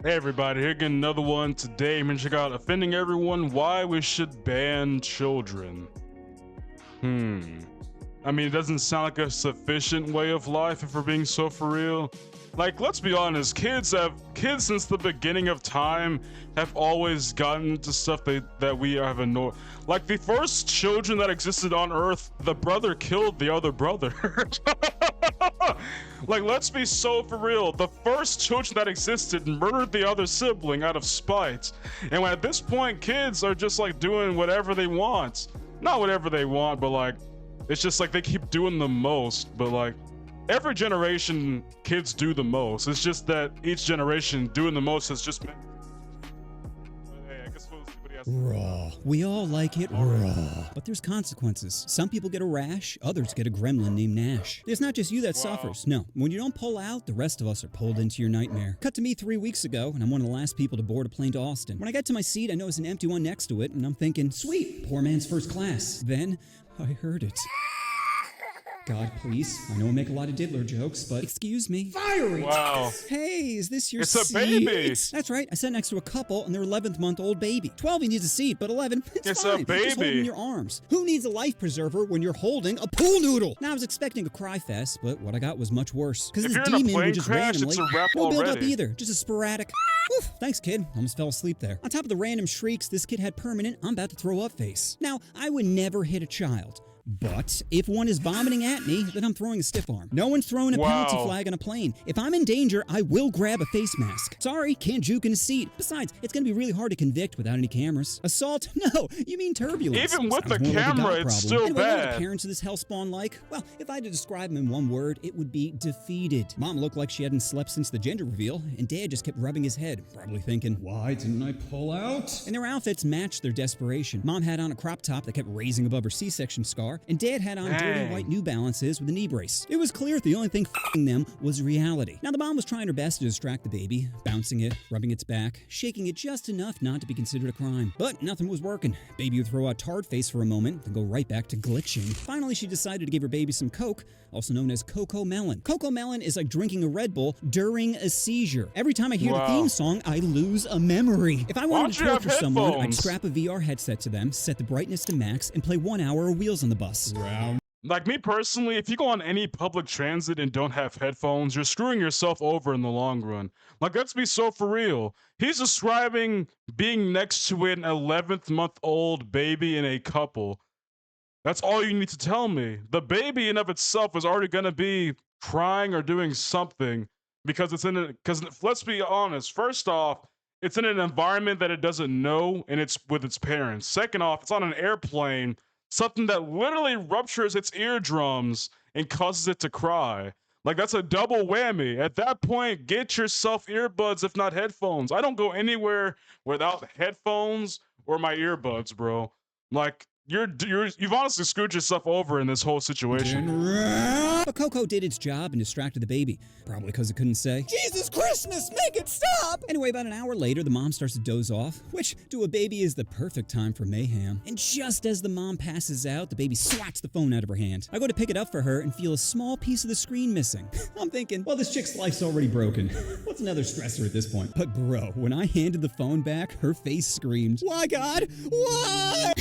Hey everybody, here again another one. Today I'm gonna check out offending everyone, why we should ban children. I mean, it doesn't sound like a sufficient way of life if we're being so for real. Like, let's be honest, kids since the beginning of time have always gotten into stuff that we have annoyed. Like the first children that existed on Earth, the brother killed the other brother. Like, let's be so for real. The first children that existed murdered the other sibling out of spite. And at this point, kids are just like doing whatever they want. Not whatever they want, but like, it's just like they keep doing the most. But like, every generation, kids do the most. It's just that each generation doing the most has just been. Hey, I guess somebody has to... Raw. We all like it raw. But there's consequences. Some people get a rash, others get a gremlin named Nash. It's not just you that suffers. No, when you don't pull out, the rest of us are pulled into your nightmare. Cut to me 3 weeks ago, and I'm one of the last people to board a plane to Austin. When I get to my seat, I notice an empty one next to it, and I'm thinking, sweet, poor man's first class. Then, I heard it. God, please. I know I make a lot of diddler jokes, but excuse me. Fiery! Wow. Hey, is this your It's seat? a baby. That's right. I sat next to a couple and their 11th-month-old baby. 12, he needs a seat, but 11, it's a fine. Just hold it baby. in your arms. Who needs a life preserver when you're holding a pool noodle? Now, I was expecting a cry fest, but what I got was much worse. Because If this you're in a demon plane would just crash, randomly it's a wrap no build up already. either, just a sporadic. Oof, thanks, kid. Almost fell asleep there. On top of the random shrieks, this kid had permanent I'm about to throw up face. Now, I would never hit a child. But if one is vomiting at me, then I'm throwing a stiff arm. No one's throwing a penalty Wow. flag on a plane. If I'm in danger, I will grab a face mask. Sorry, can't juke in a seat. Besides, it's going to be really hard to convict without any cameras. Assault? No, you mean turbulence. Even with Sounds the more like a camera, God it's problem. still Anyway, what are bad. the parents of this hellspawn like? Well, if I had to describe them in one word, it would be defeated. Mom looked like she hadn't slept since the gender reveal, and Dad just kept rubbing his head, probably thinking, why didn't I pull out? And their outfits matched their desperation. Mom had on a crop top that kept raising above her C-section scar, and Dad had on dirty Dang. white New Balances with a knee brace. It was clear the only thing f***ing them was reality. Now, the mom was trying her best to distract the baby, bouncing it, rubbing its back, shaking it just enough not to be considered a crime. But nothing was working. Baby would throw out tard face for a moment, then go right back to glitching. Finally, she decided to give her baby some Coke, also known as Coco Melon. Coco Melon is like drinking a Red Bull during a seizure. Every time I hear the Wow. theme song, I lose a memory. If I Why wanted to don't you have torture someone, I'd headphones? strap a VR headset to them, set the brightness to max, and play 1 hour of Wheels on the Bus. Like me personally, if you go on any public transit and don't have headphones, you're screwing yourself over in the long run. Like, let's be so for real. He's describing being next to an 11th-month-old baby in a couple. That's all you need to tell me. The baby in of itself is already gonna be crying or doing something because it's in a, because let's be honest, first off, it's in an environment that it doesn't know and it's with its parents. Second off, it's on an airplane, something that literally ruptures its eardrums and causes it to cry. Like, that's a double whammy. At that point, get yourself earbuds, if not headphones. I don't go anywhere without headphones or my earbuds, bro. Like, you've honestly screwed yourself over in this whole situation. But Coco did its job and distracted the baby. Probably because it couldn't say, Jesus Christmas, make it stop! Anyway, about an hour later, the mom starts to doze off, which to a baby is the perfect time for mayhem. And just as the mom passes out, the baby swats the phone out of her hand. I go to pick it up for her and feel a small piece of the screen missing. I'm thinking, well, this chick's life's already broken. What's another stressor at this point? But bro, when I handed the phone back, her face screamed, why, God? Why?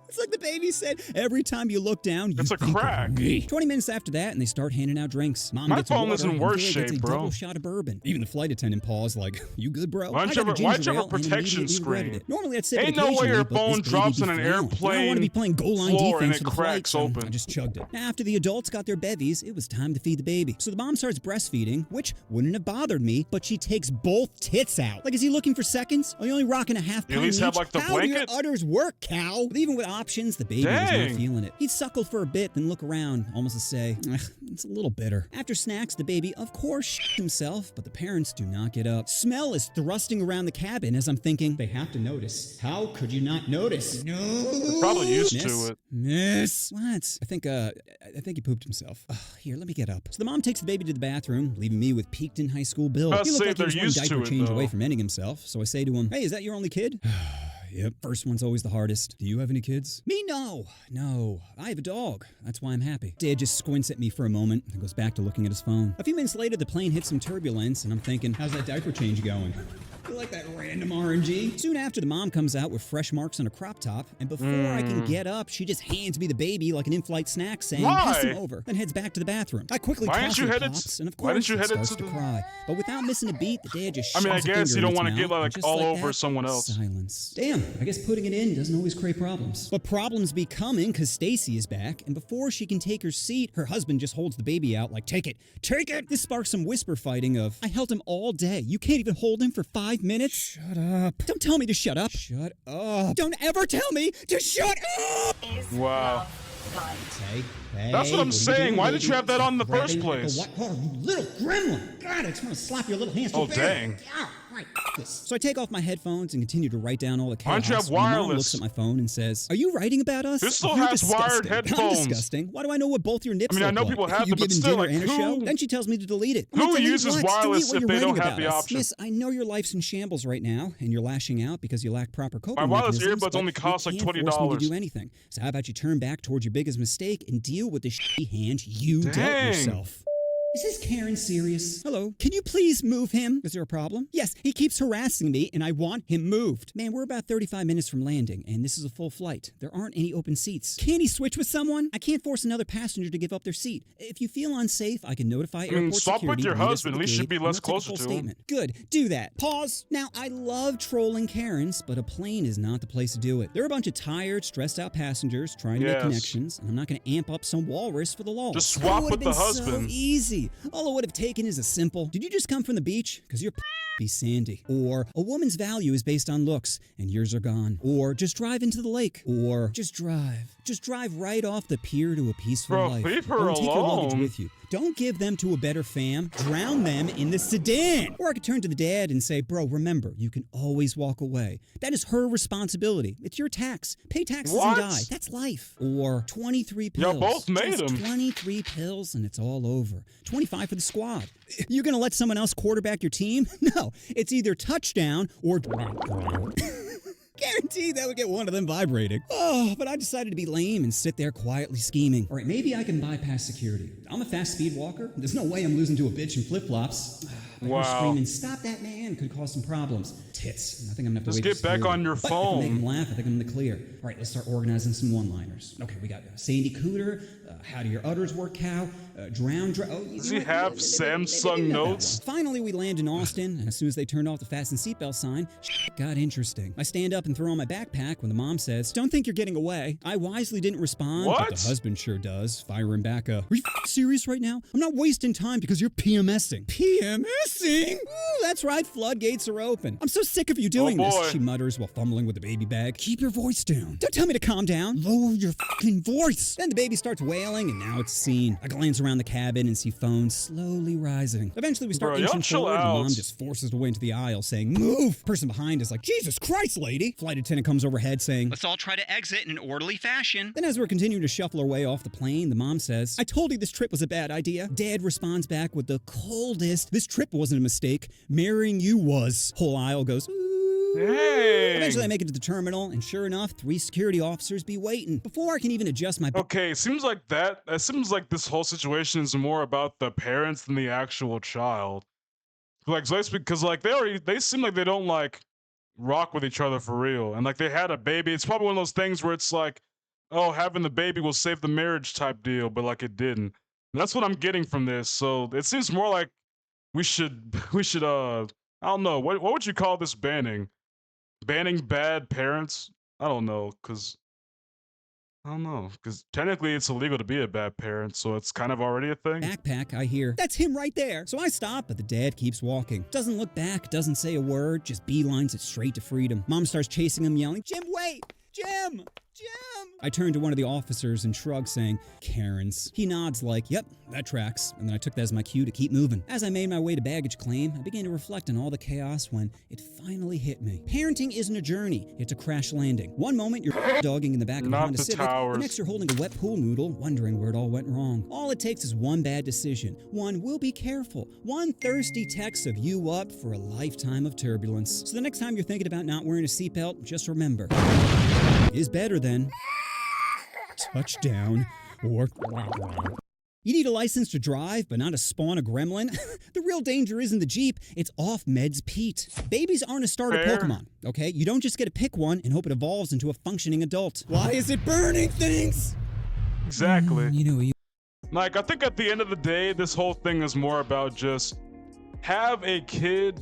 It's like the baby said, every time you look down, you It's a think of crack. me. 20 minutes after that, and they start handing out drinks. Mom My gets phone water, is in and worse Dad gets shape, a bro. double shot of bourbon. Even the flight attendant paused like, you good, bro? Why'd I you got have the a- why'd ginger you have a ale and protection immediately regretted screen? it. Normally I'd sip Ain't it no way occasionally, your but this phone baby drops in an fell. I don't want to airplane be playing goal line floor and defense it for the flight, cracks so open. I just chugged it. Now, after the adults got their bevies, it was time to feed the baby. So the mom starts breastfeeding, which wouldn't have bothered me, but she takes both tits out. Like, is he looking for seconds? Are you only rocking a half You at pound least have, each? like, the How do your blanket? udders work, cow? But even with options, the baby was not Dang. feeling it. He'd suckle for a bit, then look around, almost to say, "Ugh, it's a little bitter." After snacks, the baby, of course, himself, but the parents do not get up. Smell is thrusting around the cabin as I'm thinking, they have to notice. How could you not notice? No. They're probably used Miss? to it. Miss? What? I think he pooped himself. Ugh, here, let me get up. So the mom takes the baby to the bathroom, leaving me with peaked in high school Bill. I'd He looked say like he was they're one used diaper to it, change away though. from ending himself, so I say to him, hey, is that your only kid? Yep. First one's always the hardest. Do you have any kids? Me, no. No. I have a dog. That's why I'm happy. Dad just squints at me for a moment and goes back to looking at his phone. A few minutes later, the plane hits some turbulence, and I'm thinking, how's that diaper change going? You like that random RNG? Soon after, the mom comes out with fresh marks on a crop top, and before I can get up, she just hands me the baby like an in-flight snack, saying, pass him over, then heads back to the bathroom. I quickly toss her pops, and of course, it starts to cry. But without missing a beat, the dad just shoves I a finger guess you don't in its want to get mouth, like and just all like over that, someone else. Silence. Damn, I guess putting it in doesn't always create problems. But problems be coming because Stacy is back, and before she can take her seat, her husband just holds the baby out like, take it, take it! This sparks some whisper fighting of, I held him all day. You can't even hold him for 5 minutes? Shut up. Don't tell me to shut up. Shut up. Don't ever tell me to shut up! Wow. Hey, that's what I'm saying. Why did you have that on in the first place? Oh, you little gremlin. God, I just want to slap your little hands. Oh, dang. So I take off my headphones and continue to write down all the chaos. Why don't you have and my mom wireless? looks at my phone and says, are you writing about us? This still You're has wired disgusting. headphones. I'm disgusting. Why do I know what both your nips I mean, I look know like? people have you them, but giving still, dinner like, and a show? who- Then she tells me to delete it. I'm Who like, delete uses what? wireless Delete if what they you're don't writing have the about us. option? Miss, I know your life's in shambles right now, and you're lashing out because you lack proper coping My wireless mechanisms, earbuds but only cost you like can't force me to $20. do anything. So how about you turn back towards your biggest mistake and deal with the shitty hand you dealt Dang. yourself? Is this Karen serious? Hello, can you please move him? Is there a problem? Yes, he keeps harassing me and I want him moved. Man, we're about 35 minutes from landing and this is a full flight. There aren't any open seats. Can't he switch with someone? I can't force another passenger to give up their seat. If you feel unsafe, I can notify airport swap with security. your meet us husband. the At least gate, you'd be and less we'll take a closer full to him. statement. Good, do that. Pause. Now, I love trolling Karens, but a plane is not the place to do it. There are a bunch of tired, stressed out passengers trying to make Yes. connections, and I'm not going to amp up some walrus for the law. Just swap with the So husband. easy. All it would have taken is a simple, did you just come from the beach? Because you're be sandy. Or a woman's value is based on looks and yours are gone. Or just drive into the lake. Or just drive. Just drive right off the pier to a peaceful Bro, life. leave her Or take your luggage alone. with you. Don't give them to a better fam. Drown them in the sedan. Or I could turn to the dad and say, bro, remember, you can always walk away. That is her responsibility. It's your tax. Pay taxes What? and die. That's life. Or 23 pills. Y'all both made Just them. 23 pills and it's all over. 25 for the squad. You gonna let someone else quarterback your team? No. It's either touchdown or guaranteed that would get one of them vibrating. Oh, but I decided to be lame and sit there quietly scheming. All right, maybe I can bypass security. I'm a fast speed walker. There's no way I'm losing to a bitch in flip-flops. Wow. Screaming, stop that man, could cause some problems. Tits. I think I'm gonna have to Just wait get for security. back on your But if I can make phone. him laugh, I think I'm in the clear. All right, let's start organizing some one-liners. Okay, we got Sandy Cooter, how do your udders work, cow? Drown. Does he have Samsung Notes? Finally, we land in Austin, and as soon as they turned off the fasten seatbelt sign, shit got interesting. I stand up and throw on my backpack when the mom says, don't think you're getting away. I wisely didn't respond, but What? the husband sure does, firing back are you serious right now? I'm not wasting time because you're PMSing. PMSing? Ooh, that's right, floodgates are open. I'm so sick of you doing boy. this, she mutters while fumbling with the baby bag. Keep your voice down. Don't tell me to calm down. Lower your fucking voice. Then the baby starts wailing, and now it's a scene. I glance around the cabin and see phones slowly rising. Eventually, we start Bro, y'all inching chill forward, and out. mom just forces her way into the aisle, saying, move! Person behind is like, Jesus Christ, lady! Flight attendant comes overhead, saying, Let's all try to exit in an orderly fashion. then as we're continuing to shuffle our way off the plane, the mom says, I told you this trip was a bad idea. Dad responds back with the coldest, this trip wasn't a mistake. Marrying you was. Whole aisle goes, ooh. Eventually I Dang. make it to the terminal, and sure enough, 3 security officers be waiting. Before I can even adjust my Okay, it seems like it seems like this whole situation is more about the parents than the actual child. Like, because like they seem like they don't like rock with each other for real, and like they had a baby. It's probably one of those things where it's like, oh, having the baby will save the marriage type deal, but like it didn't. That's what I'm getting from this. So it seems more like we should I don't know, what would you call this banning? Banning bad parents? I don't know, because technically it's illegal to be a bad parent, so it's kind of already a thing. backpack, I hear, that's him right there. So I stop, but the dad keeps walking. Doesn't look back, doesn't say a word, just beelines it straight to freedom. Mom starts chasing him, yelling, Jim, wait! Jim! Jim! I turn to one of the officers and shrug, saying, Karens. He nods like, yep, that tracks. And then I took that as my cue to keep moving. As I made my way to baggage claim, I began to reflect on all the chaos when it finally hit me. Parenting isn't a journey, it's a crash landing. One moment you're dogging in the back of a Not Honda the Civic, towers. the next you're holding a wet pool noodle, wondering where it all went wrong. All it takes is one bad decision. One, we'll be careful. One thirsty text of you up for a lifetime of turbulence. So the next time you're thinking about not wearing a seatbelt, just remember, is better than touchdown or You need a license to drive, but not to spawn a gremlin? The real danger isn't the Jeep, it's Off-Meds Pete. Babies aren't a starter Fair. Pokemon, okay? You don't just get to pick one and hope it evolves into a functioning adult. Why is it burning things? Exactly. You know, you Like, I think at the end of the day, this whole thing is more about just have a kid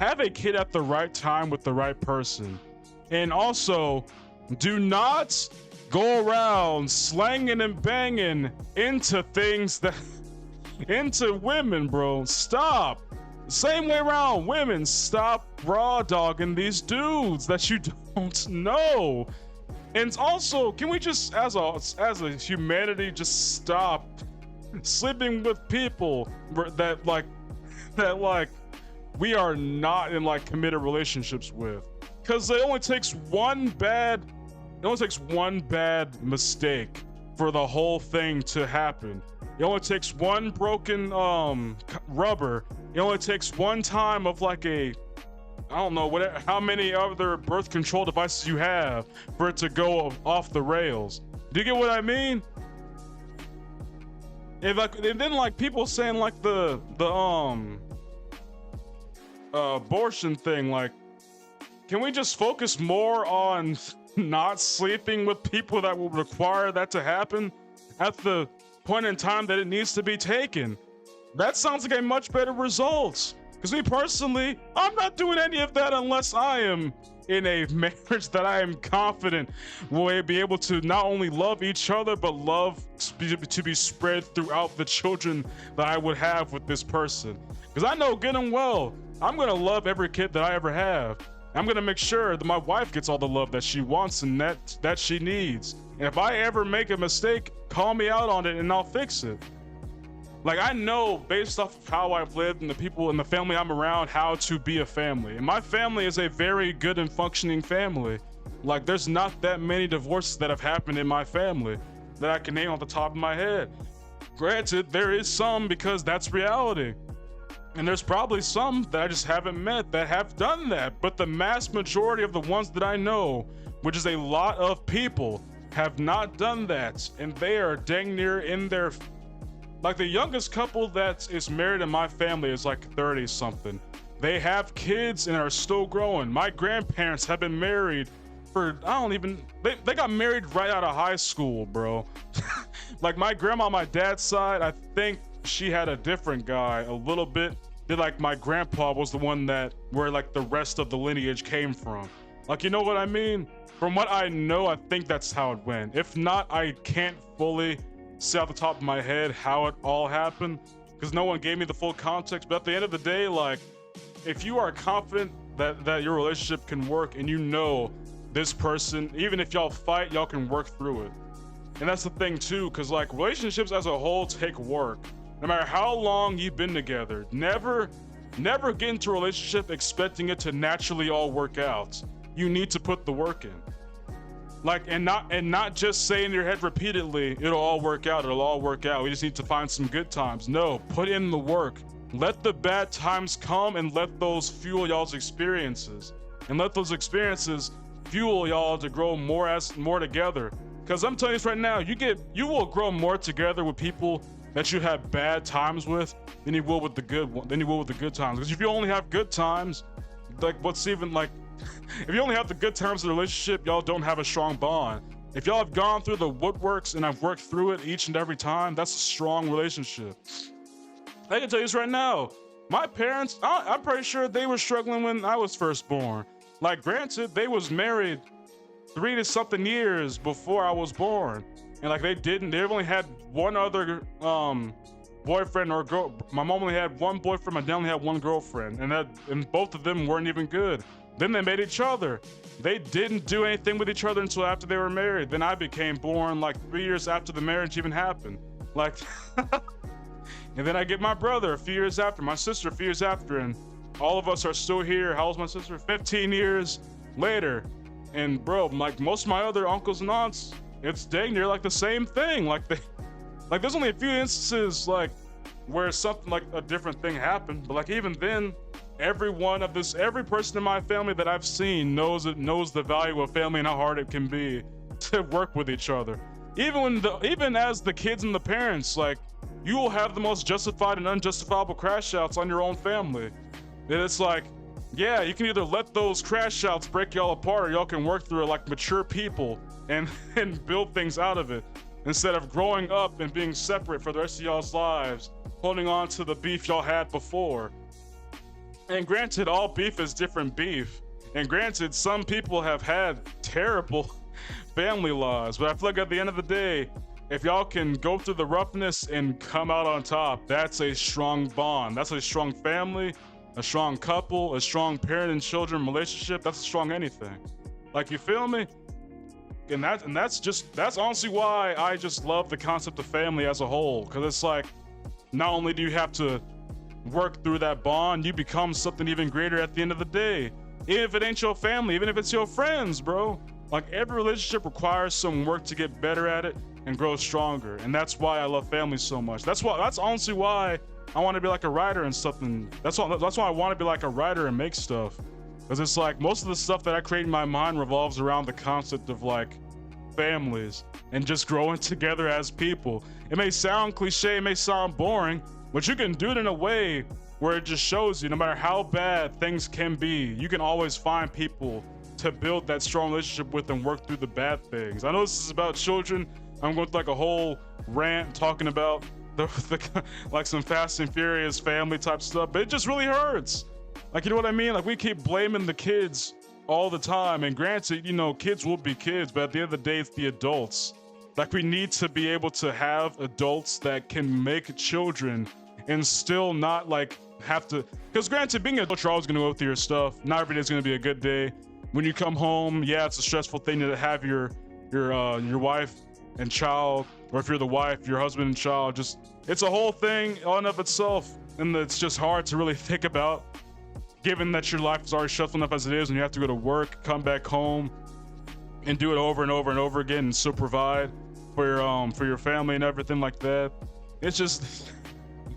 at the right time with the right person. And also, do not go around slanging and banging into things into women, bro. Stop. Same way around, women, stop raw dogging these dudes that you don't know. And also, can we just, as a humanity, just stop sleeping with people that we are not in like committed relationships with? Because it only takes one bad mistake for the whole thing to happen. It only takes one broken rubber. It only takes one time of like I don't know how many other birth control devices you have for it to go off the rails. Do you get what I mean? And then like people saying like the abortion thing, like, can we just focus more on not sleeping with people that will require that to happen at the point in time that it needs to be taken? That sounds like a much better result. Because me personally, I'm not doing any of that unless I am in a marriage that I am confident will be able to not only love each other, but love to be spread throughout the children that I would have with this person. Because I know good and well, I'm going to love every kid that I ever have. I'm going to make sure that my wife gets all the love that she wants and that she needs. And if I ever make a mistake, call me out on it and I'll fix it. Like, I know based off of how I've lived and the people and the family I'm around, how to be a family. And my family is a very good and functioning family. Like, there's not that many divorces that have happened in my family that I can name off the top of my head. Granted, there is some because that's reality. And there's probably some that I just haven't met that have done that. But the mass majority of the ones that I know, which is a lot of people, have not done that. And they are dang near in their... Like, the youngest couple that is married in my family is like 30 something. They have kids and are still growing. My grandparents have been married for, they got married right out of high school, bro. Like, my grandma on my dad's side, I think she had a different guy a little bit. Like, my grandpa was the one where like the rest of the lineage came from. Like, you know what I mean? From what I know, I think that's how it went. If not, I can't fully say off the top of my head how it all happened, because no one gave me the full context. But at the end of the day, like, if you are confident that your relationship can work and you know this person, even if y'all fight, y'all can work through it. And that's the thing too, because like, relationships as a whole take work. No matter how long you've been together, never get into a relationship expecting it to naturally all work out. You need to put the work in. Like, and not just say in your head repeatedly, it'll all work out, we just need to find some good times. No, put in the work. Let the bad times come and let those fuel y'all's experiences. And let those experiences fuel y'all to grow more together. Because I'm telling you this right now, you will grow more together with people that you have bad times with than you will with the good times. Because if you only have good times, like, what's even like, if you only have the good times of the relationship, y'all don't have a strong bond. If y'all have gone through the woodworks and I've worked through it each and every time, that's a strong relationship. I can tell you this right now. My parents, I'm pretty sure they were struggling when I was first born. Like, granted, they was married 3 to something years before I was born. And like, they've only had one other boyfriend or girl. My mom only had one boyfriend, my dad only had one girlfriend. And both of them weren't even good. Then they met each other. They didn't do anything with each other until after they were married. Then I became born like 3 years after the marriage even happened. Like, and then I get my brother a few years after, my sister a few years after, and all of us are still here. How old's my sister? 15 years later. And bro, like, most of my other uncles and aunts, it's dang near like the same thing. Like, there's only a few instances like where something like a different thing happened, but like, even then, every person in my family that I've seen knows the value of family and how hard it can be to work with each other. even as the kids and the parents, like, you will have the most justified and unjustifiable crash outs on your own family. And it's like, yeah, you can either let those crash outs break y'all apart, or y'all can work through it like mature people and build things out of it, instead of growing up and being separate for the rest of y'all's lives, holding on to the beef y'all had before. And granted, all beef is different beef. And granted, some people have had terrible family lives, but I feel like at the end of the day, if y'all can go through the roughness and come out on top, that's a strong bond. That's a strong family, a strong couple, a strong parent and children relationship. That's a strong anything. Like, you feel me? And that's honestly why I just love the concept of family as a whole. Because it's like, not only do you have to work through that bond, you become something even greater at the end of the day. Even if it ain't your family, even if it's your friends, bro. Like, every relationship requires some work to get better at it and grow stronger. And that's why I love family so much. That's honestly why I want to be like a writer and something. That's why I want to be like a writer and make stuff. Because it's like, most of the stuff that I create in my mind revolves around the concept of like families and just growing together as people. It may sound cliche, it may sound boring, but you can do it in a way where it just shows you no matter how bad things can be, you can always find people to build that strong relationship with and work through the bad things. I know this is about children. I'm going through like a whole rant talking about the like some Fast and Furious family type stuff, but it just really hurts. Like, you know what I mean? Like, we keep blaming the kids all the time, and granted, you know, kids will be kids, but at the end of the day, it's the adults. Like, we need to be able to have adults that can make children and still not like have to, because granted, being an adult, you're always going to go through your stuff. Not every day is going to be a good day. When you come home, yeah, it's a stressful thing to have your wife and child, or if you're the wife, your husband and child, just, it's a whole thing on and of itself, and it's just hard to really think about, given that your life is already stressful enough as it is, and you have to go to work, come back home, and do it over and over and over again, and still provide for your family and everything like that. It's just,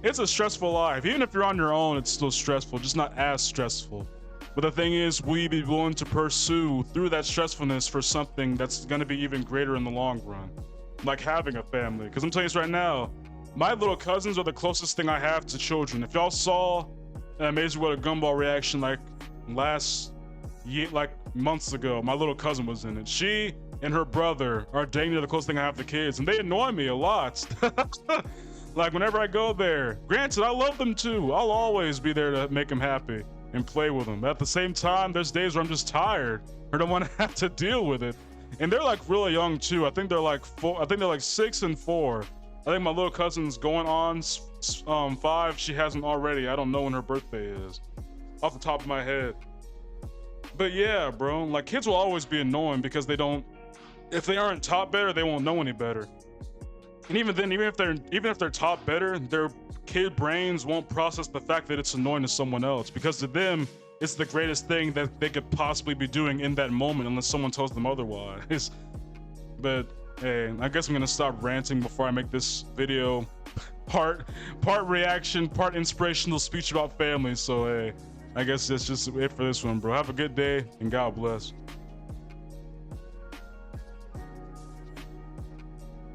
it's a stressful life. Even if you're on your own, it's still stressful, just not as stressful. But the thing is, we be willing to pursue through that stressfulness for something that's going to be even greater in the long run, like having a family. Because I'm telling you this right now, my little cousins are the closest thing I have to children. If y'all saw an Amazing World of Gumball reaction like months ago, my little cousin was in it. She and her brother are dang near the closest thing I have to kids, and they annoy me a lot. Like, whenever I go there, granted, I love them too. I'll always be there to make them happy and play with them. But at the same time, there's days where I'm just tired or don't want to have to deal with it. And they're like really young too. I think they're like 6 and 4. I think my little cousin's going on 5. She hasn't already. I don't know when her birthday is off the top of my head. But yeah, bro, like, kids will always be annoying because if they aren't taught better, they won't know any better. And even then, even if they're taught better, their kid brains won't process the fact that it's annoying to someone else, because to them, it's the greatest thing that they could possibly be doing in that moment, unless someone tells them otherwise. But hey, I guess I'm gonna stop ranting before I make this video part reaction, part inspirational speech about family. So hey, I guess that's just it for this one, bro. Have a good day and God bless.